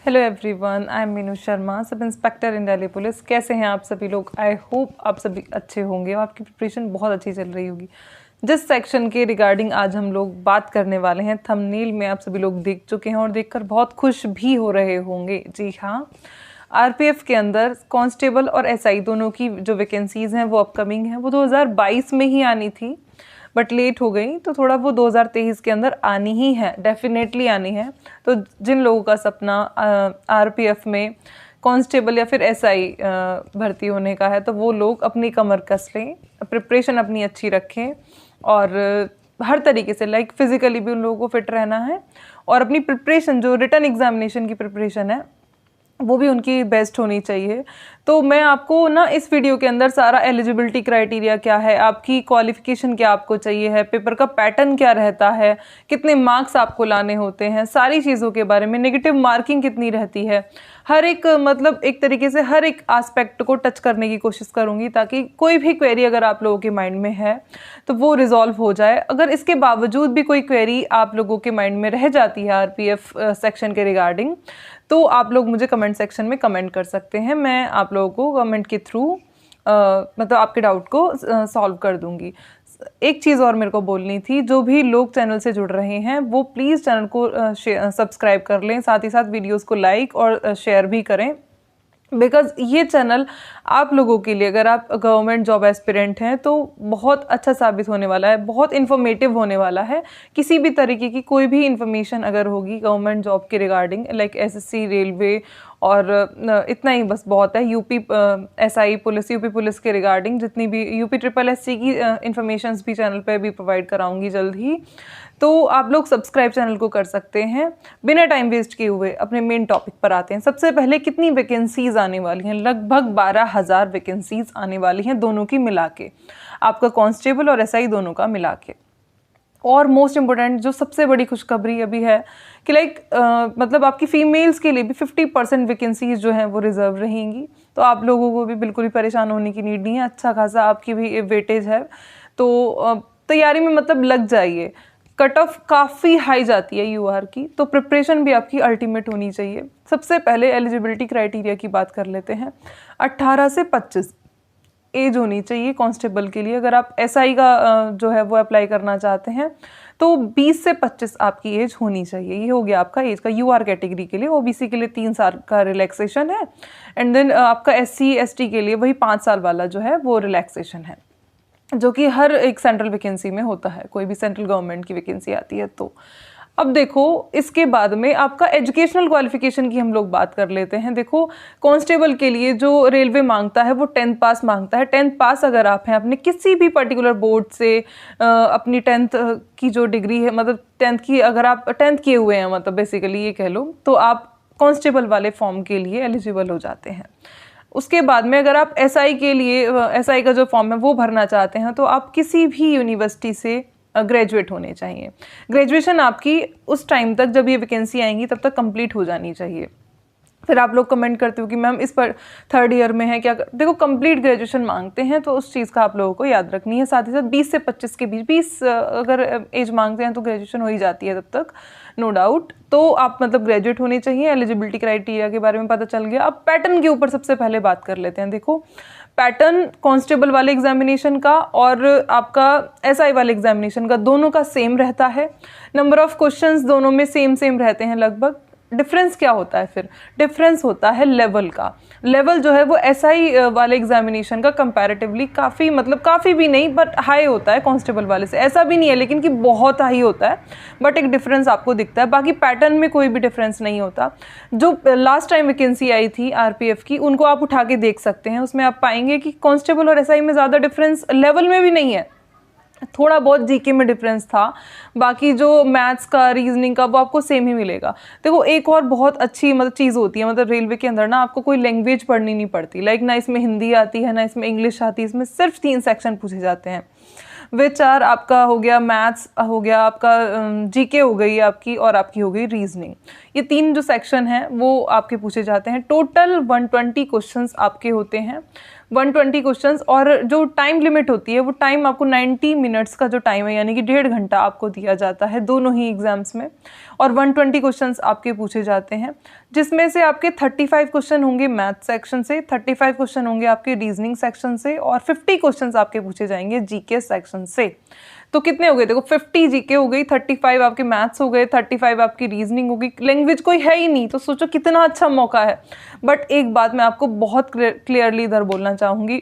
Hello everyone, I am Meenu Sharma, sub inspector in Delhi police. कैसे हैं आप सभी लोग? आई होप आप सभी अच्छे होंगे और आपकी प्रिपरेशन बहुत अच्छी चल रही होगी। जिस सेक्शन के रिगार्डिंग आज हम लोग बात करने वाले हैं, थंबनेल में आप सभी लोग देख चुके हैं और देखकर बहुत खुश भी हो रहे होंगे। जी हाँ, आरपीएफ के अंदर कांस्टेबल और एसआई दोनों की जो वैकेंसीज़ हैं वो अपकमिंग हैं। वो 2022 में ही आनी थी बट लेट हो गई, तो थोड़ा वो 2023 के अंदर आनी ही है, डेफिनेटली आनी है। तो जिन लोगों का सपना आरपीएफ में कांस्टेबल या फिर एसआई भर्ती होने का है, तो वो लोग अपनी कमर कस लें, प्रिपरेशन अपनी अच्छी रखें और हर तरीके से लाइक फिजिकली भी उन लोगों को फिट रहना है और अपनी प्रिपरेशन जो रिटन एग्जामिनेशन की प्रिपरेशन है वो भी उनकी बेस्ट होनी चाहिए। तो मैं आपको ना इस वीडियो के अंदर सारा एलिजिबिलिटी क्राइटेरिया क्या है, आपकी क्वालिफिकेशन क्या आपको चाहिए है, पेपर का पैटर्न क्या रहता है, कितने मार्क्स आपको लाने होते हैं, सारी चीज़ों के बारे में, नेगेटिव मार्किंग कितनी रहती है, हर एक मतलब एक तरीके से हर एक एस्पेक्ट को टच करने की कोशिश करूंगी ताकि कोई भी क्वेरी अगर आप लोगों के माइंड में है तो वो रिजॉल्व हो जाए। अगर इसके बावजूद भी कोई क्वेरी आप लोगों के माइंड में रह जाती है आरपीएफ सेक्शन के रिगार्डिंग, तो आप लोग मुझे कमेंट सेक्शन में कमेंट कर सकते हैं। मैं आप लोगों को कमेंट के थ्रू मतलब आपके डाउट को सॉल्व कर दूंगी। एक चीज़ और मेरे को बोलनी थी, जो भी लोग चैनल से जुड़ रहे हैं वो प्लीज़ चैनल को सब्सक्राइब कर लें, साथ ही साथ वीडियोस को लाइक और शेयर भी करें, बिकॉज ये चैनल आप लोगों के लिए, अगर आप गवर्नमेंट जॉब एस्पिरेंट हैं तो बहुत अच्छा साबित होने वाला है, बहुत इन्फॉर्मेटिव होने वाला है। किसी भी तरीके की कोई भी इन्फॉर्मेशन अगर होगी गवर्नमेंट जॉब के रिगार्डिंग, लाइक एसएससी, रेलवे और इतना ही बस बहुत है, UP SI police, UP police के रिगार्डिंग जितनी भी यूपी ट्रिपल एससी की इन्फॉर्मेशंस भी चैनल पे भी प्रोवाइड कराऊंगी जल्द ही। तो आप लोग सब्सक्राइब चैनल को कर सकते हैं। बिना टाइम वेस्ट किए हुए अपने मेन टॉपिक पर आते हैं। सबसे पहले कितनी वैकेंसीज आने वाली हैं? लगभग 12,000 वैकेंसीज आने वाली हैं दोनों की मिला के, आपका कांस्टेबल और एसआई दोनों का मिला के। और मोस्ट इम्पोर्टेंट जो सबसे बड़ी खुशखबरी अभी है कि लाइक मतलब आपकी फीमेल्स के लिए भी 50% वैकेंसीज जो हैं वो रिजर्व रहेंगी। तो आप लोगों को भी बिल्कुल ही परेशान होने की नीड नहीं है, अच्छा खासा आपकी भी वेटेज है। तो तैयारी में मतलब लग जाइए। कट ऑफ काफ़ी हाई जाती है यूआर की, तो प्रिपरेशन भी आपकी अल्टीमेट होनी चाहिए। सबसे पहले एलिजिबिलिटी क्राइटेरिया की बात कर लेते हैं। 18 से 25 एज होनी चाहिए कांस्टेबल के लिए। अगर आप एसआई का जो है वो अप्लाई करना चाहते हैं तो 20 से 25 आपकी एज होनी चाहिए। ये हो गया आपका एज का यूआर कैटेगरी के लिए। ओबीसी के लिए 3 साल का रिलैक्सेशन है एंड देन आपका एससी एसटी के लिए वही 5 साल वाला जो है वो रिलैक्सेशन है, जो कि हर एक सेंट्रल वैकेंसी में होता है, कोई भी सेंट्रल गवर्नमेंट की वैकेंसी आती है तो। अब देखो इसके बाद में आपका एजुकेशनल क्वालिफिकेशन की हम लोग बात कर लेते हैं। देखो कांस्टेबल के लिए जो रेलवे मांगता है वो 10th पास मांगता है। 10th पास अगर आप हैं अपने किसी भी पर्टिकुलर बोर्ड से, अपनी 10th की जो डिग्री है, मतलब 10th की अगर आप 10th किए हुए हैं, मतलब बेसिकली ये कह लो, तो आप कांस्टेबल वाले फॉर्म के लिए एलिजिबल हो जाते हैं। उसके बाद में अगर आप एसआई के लिए, एसआई का जो फॉर्म है वो भरना चाहते हैं, तो आप किसी भी यूनिवर्सिटी से ग्रेजुएट होने चाहिए। ग्रेजुएशन आपकी उस टाइम तक जब ये वैकेंसी आएंगी तब तक कंप्लीट हो जानी चाहिए। फिर आप लोग कमेंट करते हो कि मैम इस पर 3rd ईयर में है क्या देखो कंप्लीट ग्रेजुएशन मांगते हैं, तो उस चीज़ का आप लोगों को याद रखनी है। साथ ही साथ 20 से 25 के बीच, 20 अगर एज मांगते हैं तो ग्रेजुएशन हो ही जाती है तब तक, नो डाउट। तो आप मतलब ग्रेजुएट होने चाहिए। एलिजिबिलिटी क्राइटेरिया के बारे में पता चल गया। अब पैटर्न के ऊपर सबसे पहले बात कर लेते हैं। देखो पैटर्न कांस्टेबल वाले एग्जामिनेशन का और आपका एसआई वाले एग्जामिनेशन का दोनों का सेम रहता है। नंबर ऑफ क्वेश्चंस दोनों में सेम रहते हैं लगभग। डिफरेंस क्या होता है? फिर डिफरेंस होता है लेवल का। लेवल जो है वो एसआई वाले एग्जामिनेशन का कंपैरेटिवली काफ़ी, मतलब काफ़ी भी नहीं बट हाई होता है कांस्टेबल वाले से। ऐसा भी नहीं है लेकिन कि बहुत हाई होता है, बट एक डिफरेंस आपको दिखता है। बाकी पैटर्न में कोई भी डिफरेंस नहीं होता। जो लास्ट टाइम वैकेंसी आई थी आरपीएफ की, उनको आप उठा के देख सकते हैं। उसमें आप पाएंगे कि कांस्टेबल और एसआई में ज़्यादा डिफरेंस लेवल में भी नहीं है, थोड़ा बहुत जीके में डिफरेंस था, बाकी जो मैथ्स का, रीजनिंग का, वो आपको सेम ही मिलेगा। देखो एक और बहुत अच्छी मतलब चीज़ होती है, मतलब रेलवे के अंदर ना आपको कोई लैंग्वेज पढ़नी नहीं पड़ती। लाइक ना इसमें हिंदी आती है ना इसमें इंग्लिश आती है। इसमें सिर्फ 3 सेक्शन पूछे जाते हैं, विच आर आपका हो गया मैथ्स, हो गया आपका जीके हो गई आपकी, और आपकी हो गई रीजनिंग। ये 3 जो सेक्शन हैं वो आपके पूछे जाते हैं। टोटल 120 क्वेश्चंस आपके होते हैं, 120 क्वेश्चंस, और जो टाइम लिमिट होती है वो टाइम आपको 90 मिनट्स का जो टाइम है, यानी कि 1.5 घंटा आपको दिया जाता है दोनों ही एग्जाम्स में। और 120 क्वेश्चंस आपके पूछे जाते हैं, जिसमें से आपके 35 क्वेश्चन होंगे मैथ सेक्शन से, 35 क्वेश्चन होंगे आपके रीजनिंग सेक्शन से, और 50 क्वेश्चंस आपके पूछे जाएंगे जीके सेक्शन से। तो कितने हो गए देखो, 50 जीके हो गई, 35 आपके मैथ्स हो गए, 35 आपकी रीजनिंग होगी। लैंग्वेज कोई है ही नहीं, तो सोचो कितना अच्छा मौका है। बट एक बात मैं आपको बहुत क्लियरली इधर बोलना चाहूँगी,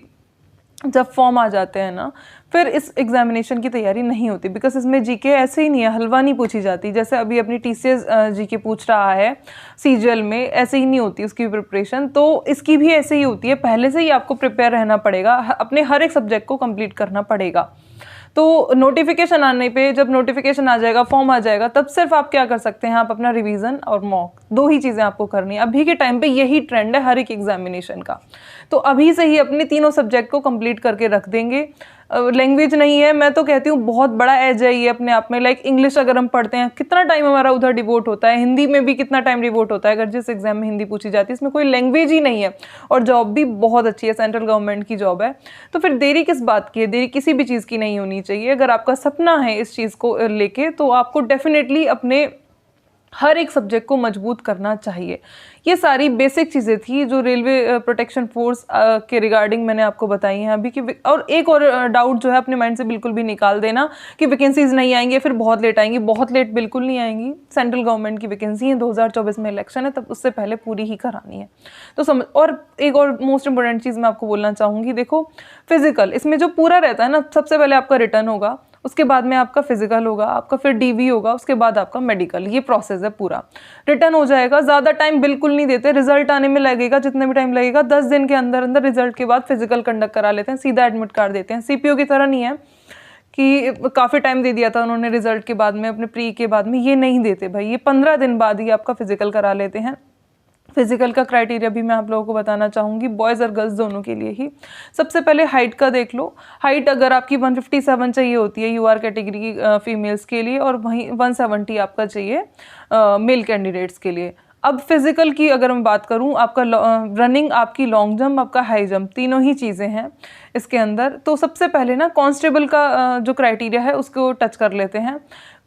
जब फॉर्म आ जाते हैं ना, फिर इस एग्जामिनेशन की तैयारी नहीं होती, बिकॉज इसमें जीके ऐसे ही नहीं है, हलवा नहीं पूछी जाती। जैसे अभी अपनी टीसीएस जीके पूछ रहा है सीजीएल में, ऐसे ही नहीं होती उसकी प्रिपरेशन, तो इसकी भी ऐसे ही होती है। पहले से ही आपको प्रिपेयर रहना पड़ेगा, अपने हर एक सब्जेक्ट को कंप्लीट करना पड़ेगा। तो नोटिफिकेशन आने पे, जब नोटिफिकेशन आ जाएगा, फॉर्म आ जाएगा, तब सिर्फ आप क्या कर सकते हैं, आप अपना रिवीजन और मॉक, 2 ही चीज़ें आपको करनी है। अभी के टाइम पे यही ट्रेंड है हर एक एग्जामिनेशन का, तो अभी से ही अपने तीनों सब्जेक्ट को कंप्लीट करके रख देंगे। लैंग्वेज नहीं है, मैं तो कहती हूँ बहुत बड़ा एज है ये अपने आप में। लाइक इंग्लिश अगर हम पढ़ते हैं, कितना टाइम हमारा उधर डिवोट होता है, हिंदी में भी कितना टाइम डिवोट होता है, अगर जिस एग्जाम में हिंदी पूछी जाती है, इसमें कोई लैंग्वेज ही नहीं है, और जॉब भी बहुत अच्छी है, सेंट्रल गवर्नमेंट की जॉब है। तो फिर देरी किस बात की है, देरी किसी भी चीज़ की नहीं होनी चाहिए। अगर आपका सपना है इस चीज़ को लेके, तो आपको डेफिनेटली अपने हर एक सब्जेक्ट को मजबूत करना चाहिए। ये सारी बेसिक चीज़ें थी जो रेलवे प्रोटेक्शन फोर्स के रिगार्डिंग मैंने आपको बताई हैं अभी की। और एक और डाउट जो है अपने माइंड से बिल्कुल भी निकाल देना कि वैकेंसीज नहीं आएंगी, फिर बहुत लेट आएंगी। बहुत लेट बिल्कुल नहीं आएंगी। सेंट्रल गवर्नमेंट की वैकेंसी है, 2024 में इलेक्शन है, तब उससे पहले पूरी ही करानी है। तो समझ। और एक और मोस्ट इंपॉर्टेंट चीज़ मैं आपको बोलना चाहूँगी, देखो फिजिकल इसमें जो पूरा रहता है ना, सबसे पहले आपका रिटर्न होगा, उसके बाद में आपका फिजिकल होगा, आपका फिर डीवी होगा, उसके बाद आपका मेडिकल। ये प्रोसेस है पूरा। रिटर्न हो जाएगा, ज़्यादा टाइम बिल्कुल नहीं देते, रिजल्ट आने में लगेगा जितने भी टाइम लगेगा, 10 दिन के अंदर अंदर रिजल्ट के बाद फिजिकल कंडक्ट करा लेते हैं, सीधा एडमिट कार्ड देते हैं। सीपीओ की तरह नहीं है कि काफ़ी टाइम दे दिया था उन्होंने रिजल्ट के बाद में, अपने प्री के बाद में, ये नहीं देते भाई। ये 15 दिन बाद ही आपका फिजिकल करा लेते हैं। फिजिकल का क्राइटेरिया भी मैं आप लोगों को बताना चाहूँगी, बॉयज़ और गर्ल्स दोनों के लिए ही। सबसे पहले हाइट का देख लो। हाइट अगर आपकी 157 चाहिए होती है यूआर कैटेगरी की फीमेल्स के लिए, और वहीं 170 आपका चाहिए मेल कैंडिडेट्स के लिए। अब फिजिकल की अगर मैं बात करूं, आपका रनिंग, आपकी लॉन्ग जंप, आपका हाई जंप, तीनों ही चीज़ें हैं इसके अंदर। तो सबसे पहले ना कांस्टेबल का जो क्राइटेरिया है उसको टच कर लेते हैं।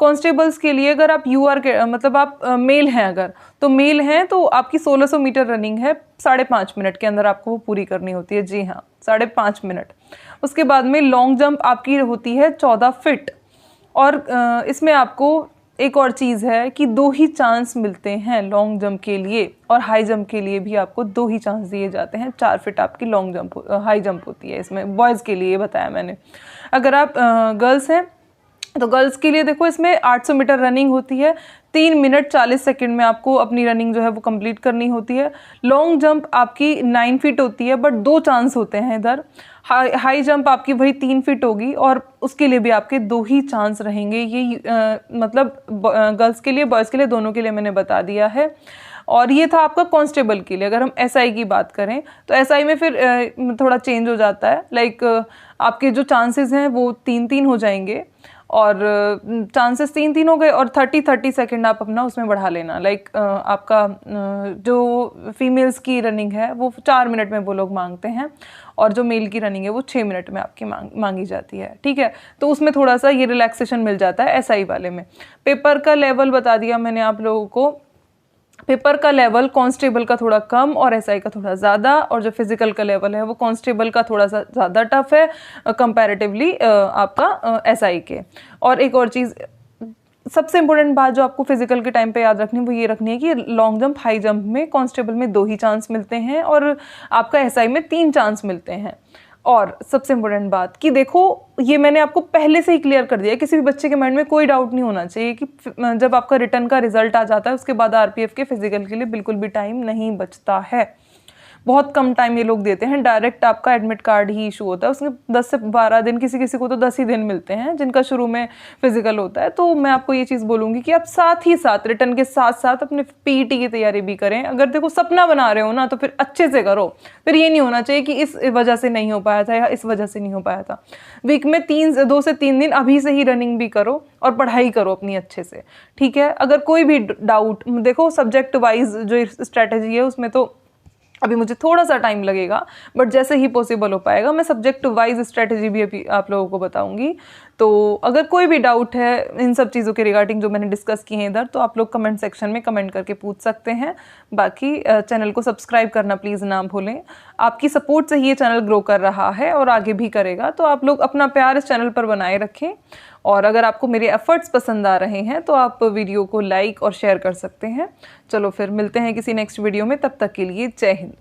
कांस्टेबल्स के लिए अगर आप यूआर के मतलब आप मेल हैं, अगर तो मेल हैं तो आपकी 1600 मीटर रनिंग है, 5.5 मिनट के अंदर आपको वो पूरी करनी होती है। जी हाँ, 5.5 मिनट। उसके बाद में लॉन्ग जंप आपकी होती है 14 फीट। और इसमें आपको एक और चीज़ है कि 2 ही चांस मिलते हैं लॉन्ग जंप के लिए, और हाई जंप के लिए भी आपको 2 ही चांस दिए जाते हैं। 4 फीट आपकी लॉन्ग जंप हाई जंप होती है इसमें, बॉयज़ के लिए बताया मैंने। अगर आप गर्ल्स हैं तो गर्ल्स के लिए देखो, इसमें 800 मीटर रनिंग होती है, 3 मिनट 40 सेकंड में आपको अपनी रनिंग जो है वो कंप्लीट करनी होती है। लॉन्ग जंप आपकी 9 फीट होती है, बट 2 चांस होते हैं इधर। हाई जंप आपकी वही 3 फीट होगी, और उसके लिए भी आपके 2 ही चांस रहेंगे। ये मतलब गर्ल्स के लिए, बॉयज़ के लिए, दोनों के लिए मैंने बता दिया है। और ये था आपका कांस्टेबल के लिए। अगर हम एसआई की बात करें तो एसआई में फिर थोड़ा चेंज हो जाता है। लाइक आपके जो चांसेस हैं वो 3-3 हो जाएंगे, और चांसेस 3-3 हो गए, और 30 सेकंड आप अपना उसमें बढ़ा लेना। लाइक आपका जो फीमेल्स की रनिंग है वो 4 मिनट में वो लोग मांगते हैं, और जो मेल की रनिंग है वो 6 मिनट में आपकी मांगी जाती है। ठीक है, तो उसमें थोड़ा सा ये रिलैक्सेशन मिल जाता है एसआई वाले में। पेपर का लेवल बता दिया मैंने आप लोगों को। पेपर का लेवल कांस्टेबल का थोड़ा कम और एसआई का थोड़ा ज़्यादा, और जो फिजिकल का लेवल है वो कांस्टेबल का थोड़ा सा ज़्यादा टफ है कंपैरेटिवली आपका एसआई के। और एक और चीज़, सबसे इंपॉर्टेंट बात जो आपको फिजिकल के टाइम पे याद रखनी है वो ये रखनी है कि लॉन्ग जंप, हाई जंप में कांस्टेबल में 2 ही चांस मिलते हैं, और आपका एसआई में 3 चांस मिलते हैं। और सबसे इम्पोर्टेंट बात कि देखो, ये मैंने आपको पहले से ही क्लियर कर दिया है, किसी भी बच्चे के माइंड में कोई डाउट नहीं होना चाहिए कि जब आपका रिटर्न का रिजल्ट आ जाता है उसके बाद आरपीएफ के फिजिकल के लिए बिल्कुल भी टाइम नहीं बचता है। बहुत कम टाइम ये लोग देते हैं, डायरेक्ट आपका एडमिट कार्ड ही इशू होता है, उसमें 10 से 12 दिन, किसी किसी को तो 10 ही दिन मिलते हैं जिनका शुरू में फिजिकल होता है। तो मैं आपको ये चीज़ बोलूँगी कि आप साथ ही साथ रिटर्न के साथ साथ अपने पीईटी की तैयारी भी करें। अगर देखो सपना बना रहे हो ना तो फिर अच्छे से करो, फिर ये नहीं होना चाहिए कि इस वजह से नहीं हो पाया था या इस वजह से नहीं हो पाया था। वीक में 2 से 3 दिन अभी से ही रनिंग भी करो और पढ़ाई करो अपनी अच्छे से, ठीक है। अगर कोई भी डाउट, देखो सब्जेक्ट वाइज जो स्ट्रैटेजी है उसमें तो अभी मुझे थोड़ा सा टाइम लगेगा, बट जैसे ही पॉसिबल हो पाएगा मैं सब्जेक्ट वाइज स्ट्रैटेजी भी अभी आप लोगों को बताऊंगी। तो अगर कोई भी डाउट है इन सब चीज़ों के रिगार्डिंग जो मैंने डिस्कस की हैं इधर, तो आप लोग कमेंट सेक्शन में कमेंट करके पूछ सकते हैं। बाकी चैनल को सब्सक्राइब करना प्लीज़ ना भूलें, आपकी सपोर्ट से ही ये चैनल ग्रो कर रहा है और आगे भी करेगा। तो आप लोग अपना प्यार इस चैनल पर बनाए रखें, और अगर आपको मेरे एफर्ट्स पसंद आ रहे हैं तो आप वीडियो को लाइक और शेयर कर सकते हैं। चलो फिर मिलते हैं किसी नेक्स्ट वीडियो में, तब तक के लिए जय हिंद।